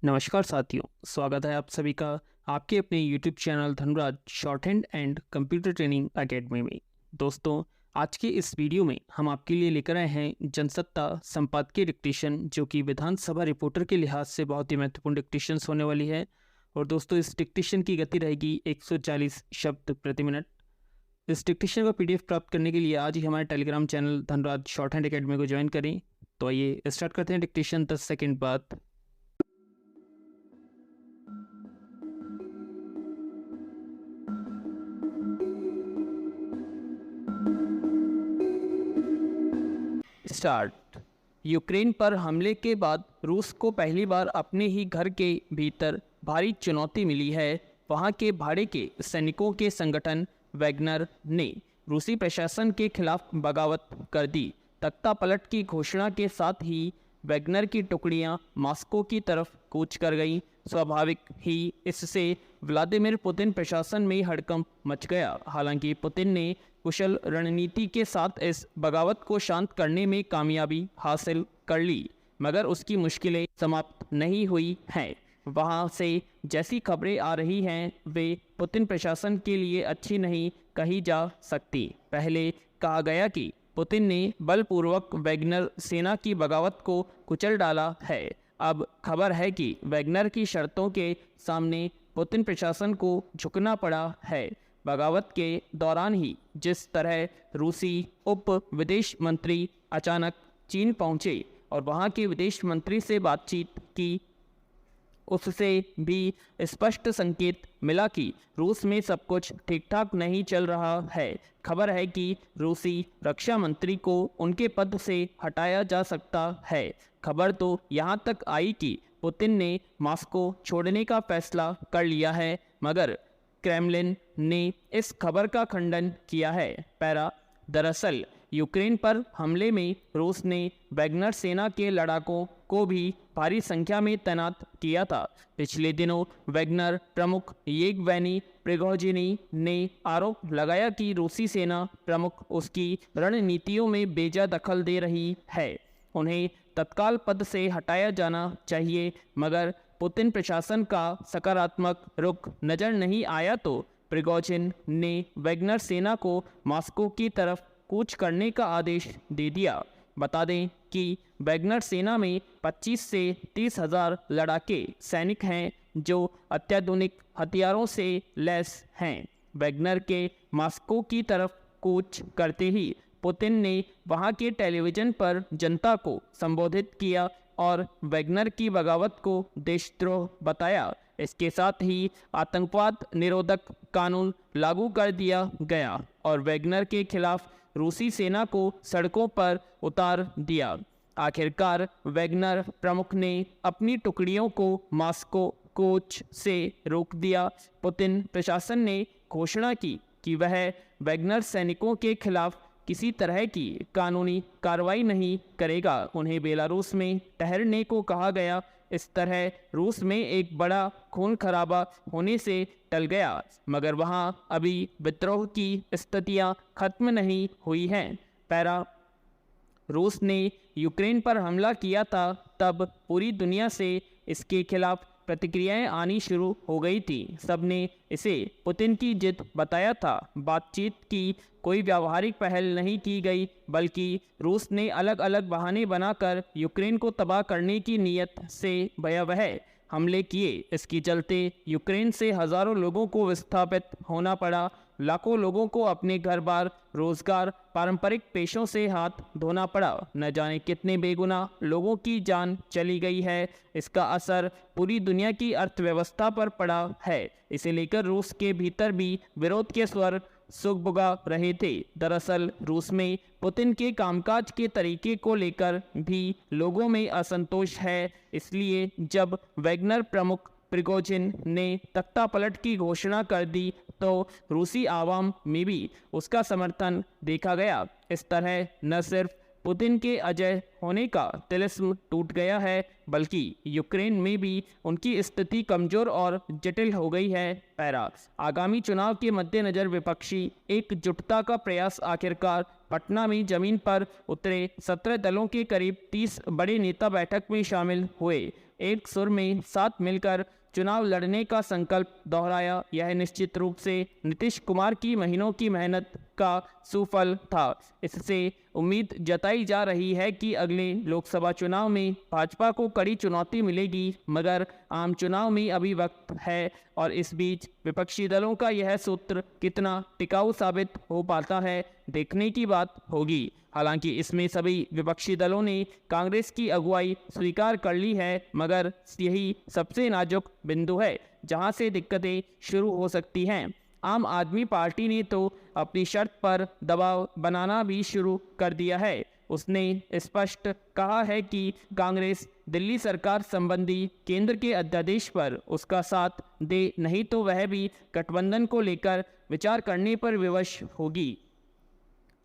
नमस्कार साथियों, स्वागत है आप सभी का आपके अपने YouTube channel Dhanraj short hand and computer training academy में। दोस्तों, आज के इस वीडियो में हम आपके लिए लेकर आए हैं जनसत्ता संपादकीय डिक्टेशन, जो कि विधानसभा रिपोर्टर के लिहाज से बहुत ही महत्वपूर्ण डिक्टेशन होने वाली है। और दोस्तों, इस डिक्टेशन की गति रहेगी 140 शब्द प्रति मिनट। इस डिक्टेशन का PDF प्राप्त करने के लिए आज ही हमारे Telegram channel Dhanraj short hand academy को ज्वाइन करें। तो आइए स्टार्ट करते हैं डिक्टेशन 10 सेकेंड बाद। स्टार्ट। यूक्रेन पर हमले के बाद रूस को पहली बार अपने ही घर के भीतर भारी चुनौती मिली है। वहां के भाड़े के सैनिकों के संगठन वैगनर ने रूसी प्रशासन के खिलाफ बगावत कर दी। तख्ता पलट की घोषणा के साथ ही वैगनर की टुकड़ियां मॉस्को की तरफ कूच कर गईं। स्वाभाविक ही इससे व्लादिमीर पुतिन प्रशासन में हड़कंप मच गया। हालांकि पुतिन ने कुशल रणनीति के साथ इस बगावत को शांत करने में कामयाबी हासिल कर ली, मगर उसकी मुश्किलें समाप्त नहीं हुई हैं। वहां से जैसी खबरें आ रही हैं वे पुतिन प्रशासन के लिए अच्छी नहीं कही जा सकती। पहले कहा गया कि पुतिन ने बलपूर्वक वैगनर सेना की बगावत को कुचल डाला है। अब खबर है कि वैगनर की शर्तों के सामने पुतिन प्रशासन को झुकना पड़ा है। बगावत के दौरान ही जिस तरह रूसी उप विदेश मंत्री अचानक चीन पहुंचे और वहां के विदेश मंत्री से बातचीत की, उससे भी स्पष्ट संकेत मिला कि रूस में सब कुछ ठीक ठाक नहीं चल रहा है। खबर है कि रूसी रक्षा मंत्री को उनके पद से हटाया जा सकता है। खबर तो यहाँ तक आई कि पुतिन ने मॉस्को छोड़ने का फैसला कर लिया है, मगर क्रेमलिन ने इस खबर का खंडन किया है। पैरा। दरअसल यूक्रेन पर हमले में रूस ने वैगनर सेना के लड़ाकों को भी भारी संख्या में तैनात किया था। पिछले दिनों वैगनर प्रमुख येवगेनी प्रिगोजिनी ने आरोप लगाया कि रूसी सेना प्रमुख उसकी रणनीतियों में बेजा दखल दे रही है। उन्हें तत्काल पद से हटाया जाना चाहिए, मगर पुतिन प्रशासन का सकारात्मक रुख नजर नहीं आया तो प्रिगोजिन ने वैगनर सेना को मॉस्को की तरफ कूच करने का आदेश दे दिया। बता दें कि वैगनर सेना में 25 से 30 हज़ार लड़ाके सैनिक हैं जो अत्याधुनिक हथियारों से लैस हैं। वैगनर के मॉस्को की तरफ कूच करते ही पुतिन ने वहां के टेलीविजन पर जनता को संबोधित किया और वैगनर की बगावत को देशद्रोह बताया। इसके साथ ही आतंकवाद निरोधक कानून लागू कर दिया गया और वैगनर के खिलाफ रूसी सेना को सड़कों पर उतार दिया। आखिरकार वैगनर प्रमुख ने अपनी टुकड़ियों को मॉस्को कूच से रोक दिया। पुतिन प्रशासन ने घोषणा की कि वह वैगनर सैनिकों के खिलाफ किसी तरह की कानूनी कार्रवाई नहीं करेगा। उन्हें बेलारूस में ठहरने को कहा गया। इस तरह रूस में एक बड़ा खून खराबा होने से टल गया, मगर वहां अभी विद्रोह की स्थितियां खत्म नहीं हुई हैं। पैरा। रूस ने यूक्रेन पर हमला किया था तब पूरी दुनिया से इसके खिलाफ प्रतिक्रियाएं आनी शुरू हो गई थी। सबने इसे पुतिन की जिद बताया था। बातचीत की कोई व्यावहारिक पहल नहीं की गई, बल्कि रूस ने अलग अलग बहाने बनाकर यूक्रेन को तबाह करने की नीयत से भयावह हमले किए। इसके चलते यूक्रेन से हजारों लोगों को विस्थापित होना पड़ा। लाखों लोगों को अपने घर बार, रोजगार, पारंपरिक पेशों से हाथ धोना पड़ा। न जाने कितने बेगुनाह लोगों की जान चली गई है। इसका असर पूरी दुनिया की अर्थव्यवस्था पर पड़ा है। इसे लेकर रूस के भीतर भी विरोध के स्वर सुगबुगा रहे थे। दरअसल रूस में पुतिन के कामकाज के तरीके को लेकर भी लोगों में असंतोष है। इसलिए जब वैगनर प्रमुख प्रिगोजिन ने तख्ता पलट की घोषणा कर दी तो रूसी आवाम में भी उसका समर्थन देखा गया। इस तरह न सिर्फ पुतिन के अजय होने का तिलिस्म टूट गया है, बल्कि यूक्रेन में भी उनकी स्थिति कमजोर और जटिल हो गई है। पैरा। आगामी चुनाव के मद्देनजर विपक्षी एकजुटता का प्रयास आखिरकार पटना में जमीन पर उतरे 17 दलों के करीब 30 बड़े नेता बैठक में शामिल हुए। एक सुर में साथ मिलकर चुनाव लड़ने का संकल्प दोहराया। यह निश्चित रूप से नीतीश कुमार की महीनों की मेहनत का सुफल था। इससे उम्मीद जताई जा रही है कि अगले लोकसभा चुनाव में भाजपा को कड़ी चुनौती मिलेगी, मगर आम चुनाव में अभी वक्त है और इस बीच विपक्षी दलों का यह सूत्र कितना टिकाऊ साबित हो पाता है, देखने की बात होगी। हालांकि इसमें सभी विपक्षी दलों ने कांग्रेस की अगुवाई स्वीकार कर ली है, मगर यही सबसे नाजुक बिंदु है जहां से दिक्कतें शुरू हो सकती हैं। आम आदमी पार्टी ने तो अपनी शर्त पर दबाव बनाना भी शुरू कर दिया है। उसने स्पष्ट कहा है कि कांग्रेस दिल्ली सरकार संबंधी केंद्र के अध्यादेश पर उसका साथ दे, नहीं तो वह भी गठबंधन को लेकर विचार करने पर विवश होगी।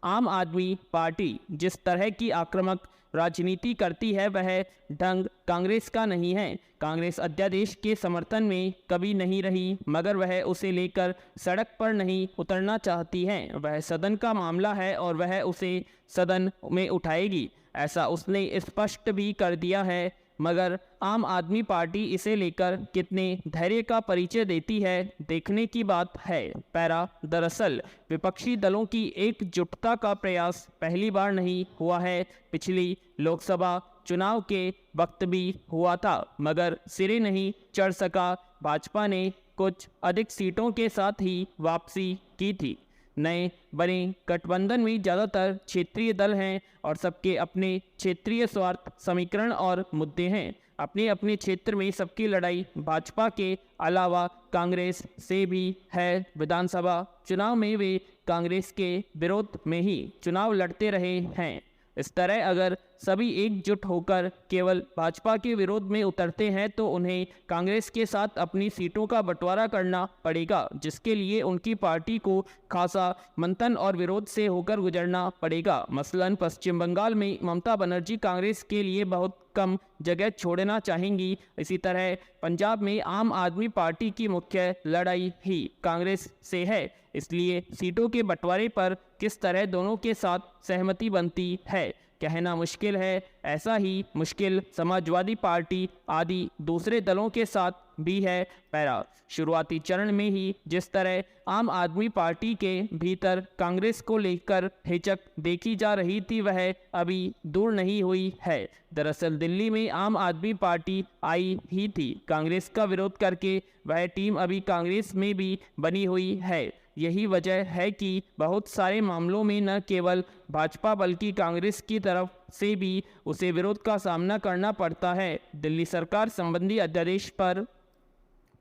आम आदमी पार्टी जिस तरह की आक्रामक राजनीति करती है वह ढंग कांग्रेस का नहीं है। कांग्रेस अध्यादेश के समर्थन में कभी नहीं रही, मगर वह उसे लेकर सड़क पर नहीं उतरना चाहती है। वह सदन का मामला है और वह उसे सदन में उठाएगी, ऐसा उसने स्पष्ट भी कर दिया है। मगर आम आदमी पार्टी इसे लेकर कितने धैर्य का परिचय देती है, देखने की बात है। पैरा दरअसल विपक्षी दलों की एकजुटता का प्रयास पहली बार नहीं हुआ है। पिछली लोकसभा चुनाव के वक्त भी हुआ था, मगर सिरे नहीं चढ़ सका। भाजपा ने कुछ अधिक सीटों के साथ ही वापसी की थी। नए बने गठबंधन में ज़्यादातर क्षेत्रीय दल हैं और सबके अपने क्षेत्रीय स्वार्थ समीकरण और मुद्दे हैं। अपने अपने क्षेत्र में सबकी लड़ाई भाजपा के अलावा कांग्रेस से भी है। विधानसभा चुनाव में वे कांग्रेस के विरोध में ही चुनाव लड़ते रहे हैं। इस तरह अगर सभी एकजुट होकर केवल भाजपा के विरोध में उतरते हैं तो उन्हें कांग्रेस के साथ अपनी सीटों का बंटवारा करना पड़ेगा, जिसके लिए उनकी पार्टी को खासा मंथन और विरोध से होकर गुजरना पड़ेगा। मसलन पश्चिम बंगाल में ममता बनर्जी कांग्रेस के लिए बहुत कम जगह छोड़ना चाहेंगी। इसी तरह पंजाब में आम आदमी पार्टी की मुख्य लड़ाई ही कांग्रेस से है। इसलिए सीटों के बंटवारे पर किस तरह दोनों के साथ सहमति बनती है कहना मुश्किल है। ऐसा ही मुश्किल समाजवादी पार्टी आदि दूसरे दलों के साथ भी है। पैरा शुरुआती चरण में ही जिस तरह आम आदमी पार्टी के भीतर कांग्रेस को लेकर हिचक देखी जा रही थी, वह अभी दूर नहीं हुई है। दरअसल दिल्ली में आम आदमी पार्टी आई ही थी कांग्रेस का विरोध करके। वह टीम अभी कांग्रेस में भी बनी हुई है। यही वजह है कि बहुत सारे मामलों में न केवल भाजपा बल्कि कांग्रेस की तरफ से भी उसे विरोध का सामना करना पड़ता है। दिल्ली सरकार संबंधी अध्यादेश पर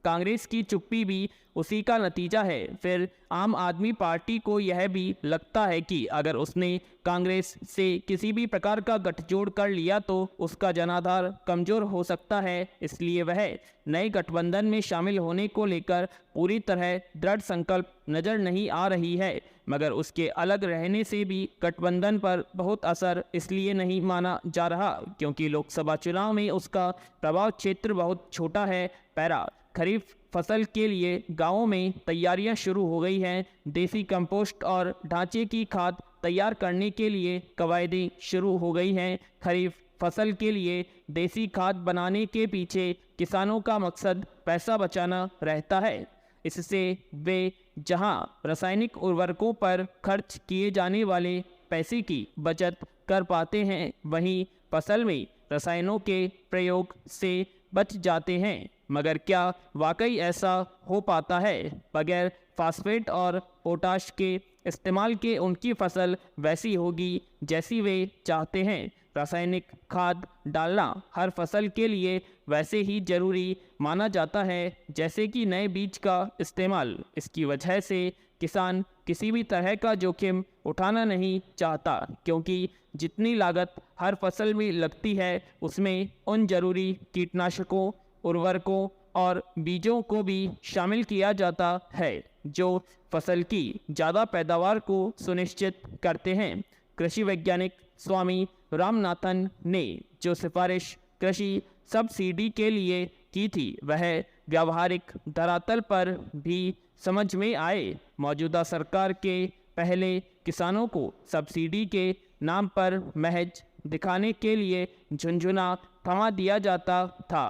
कांग्रेस की चुप्पी भी उसी का नतीजा है। फिर आम आदमी पार्टी को यह भी लगता है कि अगर उसने कांग्रेस से किसी भी प्रकार का गठजोड़ कर लिया तो उसका जनाधार कमजोर हो सकता है। इसलिए वह नए गठबंधन में शामिल होने को लेकर पूरी तरह दृढ़ संकल्प नजर नहीं आ रही है, मगर उसके अलग रहने से भी गठबंधन पर बहुत असर इसलिए नहीं माना जा रहा क्योंकि लोकसभा चुनाव में उसका प्रभाव क्षेत्र बहुत छोटा है। पैरा खरीफ फसल के लिए गांवों में तैयारियां शुरू हो गई हैं। देसी कंपोस्ट और ढांचे की खाद तैयार करने के लिए कवायदें शुरू हो गई हैं। खरीफ फसल के लिए देसी खाद बनाने के पीछे किसानों का मकसद पैसा बचाना रहता है। इससे वे जहां रासायनिक उर्वरकों पर खर्च किए जाने वाले पैसे की बचत कर पाते हैं, वहीं फसल में रसायनों के प्रयोग से बच जाते हैं। मगर क्या वाकई ऐसा हो पाता है? बगैर फास्फेट और पोटाश के इस्तेमाल के उनकी फसल वैसी होगी जैसी वे चाहते हैं। रासायनिक खाद डालना हर फसल के लिए वैसे ही जरूरी माना जाता है जैसे कि नए बीज का इस्तेमाल। इसकी वजह से किसान किसी भी तरह का जोखिम उठाना नहीं चाहता क्योंकि जितनी लागत हर फसल में लगती है उसमें उन जरूरी कीटनाशकों, उर्वरकों और बीजों को भी शामिल किया जाता है जो फसल की ज़्यादा पैदावार को सुनिश्चित करते हैं। कृषि वैज्ञानिक स्वामी रामनाथन ने जो सिफारिश कृषि सब्सिडी के लिए की थी वह व्यावहारिक धरातल पर भी समझ में आए। मौजूदा सरकार के पहले किसानों को सब्सिडी के नाम पर महज दिखाने के लिए झुंझुना थमा दिया जाता था,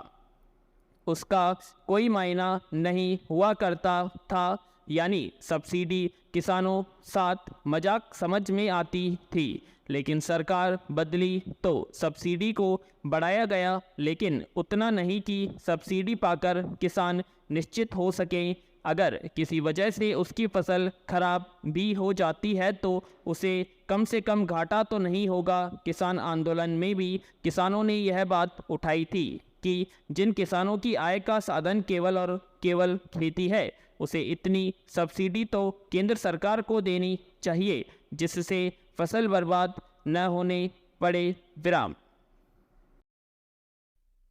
उसका कोई मायना नहीं हुआ करता था। यानी सब्सिडी किसानों साथ मजाक समझ में आती थी, लेकिन सरकार बदली तो सब्सिडी को बढ़ाया गया, लेकिन उतना नहीं कि सब्सिडी पाकर किसान निश्चित हो सके। अगर किसी वजह से उसकी फसल खराब भी हो जाती है तो उसे कम से कम घाटा तो नहीं होगा। किसान आंदोलन में भी किसानों ने यह बात उठाई थी कि जिन किसानों की आय का साधन केवल और केवल खेती है, उसे इतनी सब्सिडी तो केंद्र सरकार को देनी चाहिए जिससे फसल बर्बाद न होने पड़े। विराम।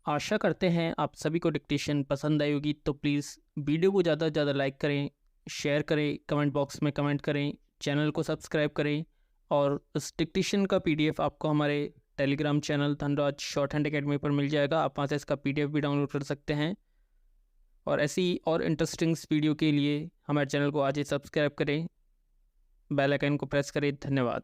आशा करते हैं आप सभी को डिक्टेशन पसंद आई होगी, तो प्लीज़ वीडियो को ज़्यादा से ज़्यादा लाइक करें, शेयर करें, कमेंट बॉक्स में कमेंट करें, चैनल को सब्सक्राइब करें। और इस डिक्टेशन का पीडीएफ आपको हमारे Telegram channel Dhanraj short hand academy पर मिल जाएगा। आप वहाँ से इसका पीडीएफ भी डाउनलोड कर सकते हैं। और ऐसी और इंटरेस्टिंग वीडियो के लिए हमारे चैनल को आज ही सब्सक्राइब करें, बेल आइकन को प्रेस करें। धन्यवाद।